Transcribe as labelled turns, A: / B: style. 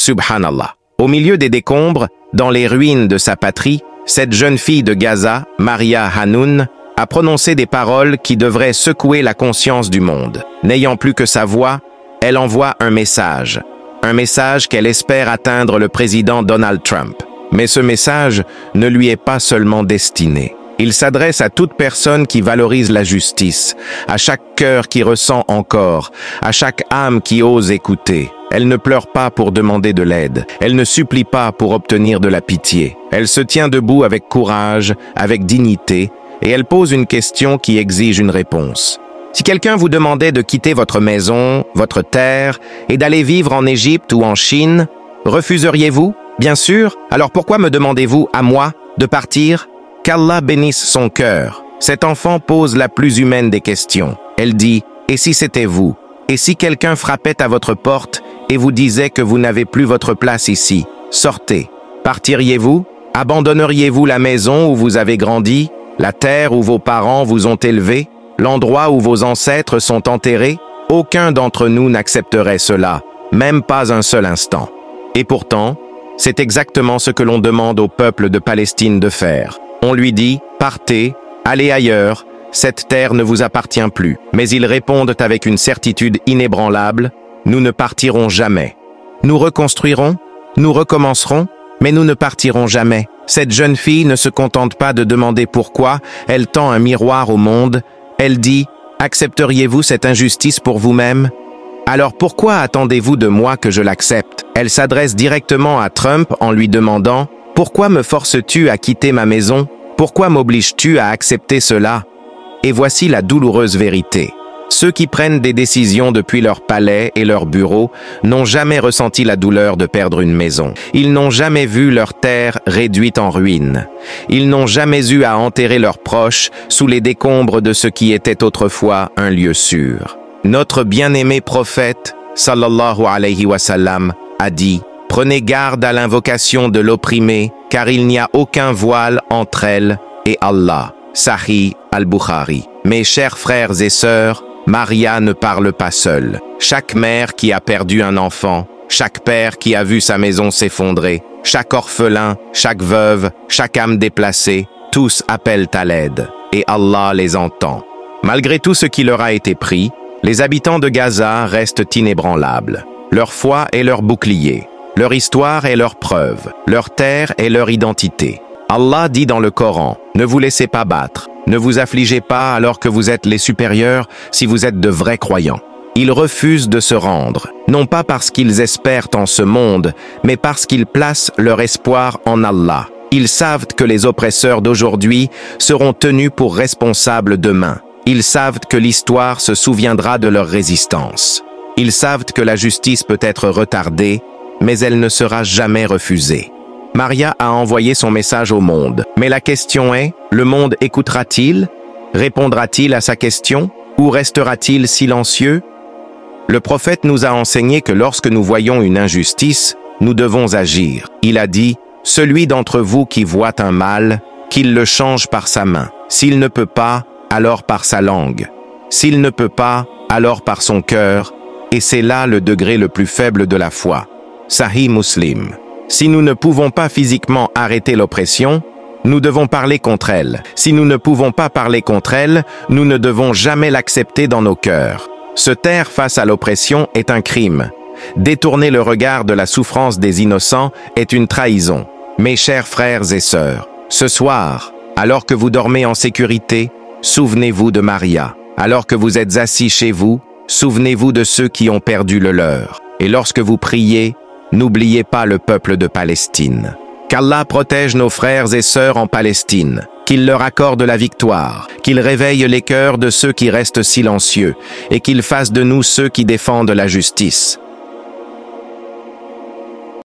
A: Subhanallah. Au milieu des décombres, dans les ruines de sa patrie, cette jeune fille de Gaza, Maria Hanoun, a prononcé des paroles qui devraient secouer la conscience du monde. N'ayant plus que sa voix, elle envoie un message qu'elle espère atteindre le président Donald Trump. Mais ce message ne lui est pas seulement destiné. Il s'adresse à toute personne qui valorise la justice, à chaque cœur qui ressent encore, à chaque âme qui ose écouter. Elle ne pleure pas pour demander de l'aide, elle ne supplie pas pour obtenir de la pitié. Elle se tient debout avec courage, avec dignité, et elle pose une question qui exige une réponse. Si quelqu'un vous demandait de quitter votre maison, votre terre, et d'aller vivre en Égypte ou en Chine, refuseriez-vous? Bien sûr, alors pourquoi me demandez-vous, à moi, de partir? Qu'Allah bénisse son cœur. Cet enfant pose la plus humaine des questions. Elle dit, et si c'était vous? Et si quelqu'un frappait à votre porte et vous disait que vous n'avez plus votre place ici? Sortez. Partiriez-vous? Abandonneriez-vous la maison où vous avez grandi? La terre où vos parents vous ont élevé? L'endroit où vos ancêtres sont enterrés? Aucun d'entre nous n'accepterait cela, même pas un seul instant. Et pourtant, c'est exactement ce que l'on demande au peuple de Palestine de faire. On lui dit, partez, allez ailleurs, cette terre ne vous appartient plus. Mais ils répondent avec une certitude inébranlable, nous ne partirons jamais. Nous reconstruirons, nous recommencerons, mais nous ne partirons jamais. Cette jeune fille ne se contente pas de demander pourquoi, elle tend un miroir au monde, elle dit, accepteriez-vous cette injustice pour vous-même? Alors pourquoi attendez-vous de moi que je l'accepte? Elle s'adresse directement à Trump en lui demandant, pourquoi me forces-tu à quitter ma maison? Pourquoi m'obliges-tu à accepter cela? Et voici la douloureuse vérité. Ceux qui prennent des décisions depuis leur palais et leur bureau n'ont jamais ressenti la douleur de perdre une maison. Ils n'ont jamais vu leur terre réduite en ruines. Ils n'ont jamais eu à enterrer leurs proches sous les décombres de ce qui était autrefois un lieu sûr. Notre bien-aimé prophète, sallallahu alayhi wa sallam, a dit « Prenez garde à l'invocation de l'opprimé, car il n'y a aucun voile entre elle et Allah. » Sahih al-Bukhari. Mes chers frères et sœurs, Maria ne parle pas seule. Chaque mère qui a perdu un enfant, chaque père qui a vu sa maison s'effondrer, chaque orphelin, chaque veuve, chaque âme déplacée, tous appellent à l'aide, et Allah les entend. Malgré tout ce qui leur a été pris, les habitants de Gaza restent inébranlables. Leur foi est leur bouclier, leur histoire est leur preuve, leur terre est leur identité. Allah dit dans le Coran, ne vous laissez pas battre, ne vous affligez pas alors que vous êtes les supérieurs si vous êtes de vrais croyants. Ils refusent de se rendre, non pas parce qu'ils espèrent en ce monde, mais parce qu'ils placent leur espoir en Allah. Ils savent que les oppresseurs d'aujourd'hui seront tenus pour responsables demain. Ils savent que l'histoire se souviendra de leur résistance. Ils savent que la justice peut être retardée, mais elle ne sera jamais refusée. Maria a envoyé son message au monde. Mais la question est, le monde écoutera-t-il? Répondra-t-il à sa question? Ou restera-t-il silencieux? Le prophète nous a enseigné que lorsque nous voyons une injustice, nous devons agir. Il a dit, « Celui d'entre vous qui voit un mal, qu'il le change par sa main. S'il ne peut pas, alors par sa langue. S'il ne peut pas, alors par son cœur. Et c'est là le degré le plus faible de la foi. » Sahih Muslim. Si nous ne pouvons pas physiquement arrêter l'oppression, nous devons parler contre elle. Si nous ne pouvons pas parler contre elle, nous ne devons jamais l'accepter dans nos cœurs. Se taire face à l'oppression est un crime. Détourner le regard de la souffrance des innocents est une trahison. Mes chers frères et sœurs, ce soir, alors que vous dormez en sécurité, souvenez-vous de Maria. Alors que vous êtes assis chez vous, souvenez-vous de ceux qui ont perdu le leur. Et lorsque vous priez, n'oubliez pas le peuple de Palestine. Qu'Allah protège nos frères et sœurs en Palestine, qu'il leur accorde la victoire, qu'il réveille les cœurs de ceux qui restent silencieux et qu'il fasse de nous ceux qui défendent la justice.